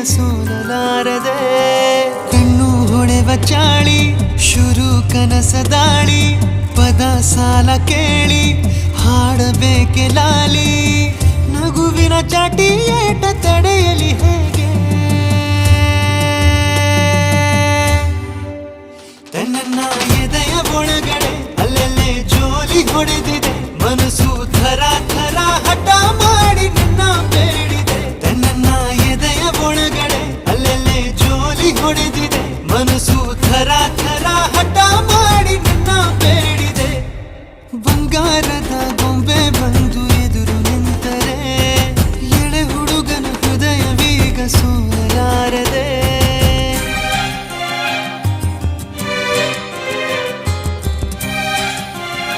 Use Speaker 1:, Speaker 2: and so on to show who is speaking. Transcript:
Speaker 1: ಸೋಲಲಾರದೆ ಕಣ್ಣು ಹೊಳೆವ ಚಾಳಿ ಶುರು ಕನಸ ದಾಳಿ ಪದ ಸಾಲ ಕೇಳಿ ಹಾಡಬೇಕೆ ಲಾಲಿ ನಗುವಿನ ಚಾಟಿ ಏಟ ತಡೆಯಲಿ ಹೇಗೆ ತನ್ನ ಎದೆಯ ಒಳಗಡೆ ಅಲ್ಲೆಲ್ಲೇ ಜೋಲಿ ಹೊಡೆದಿದೆ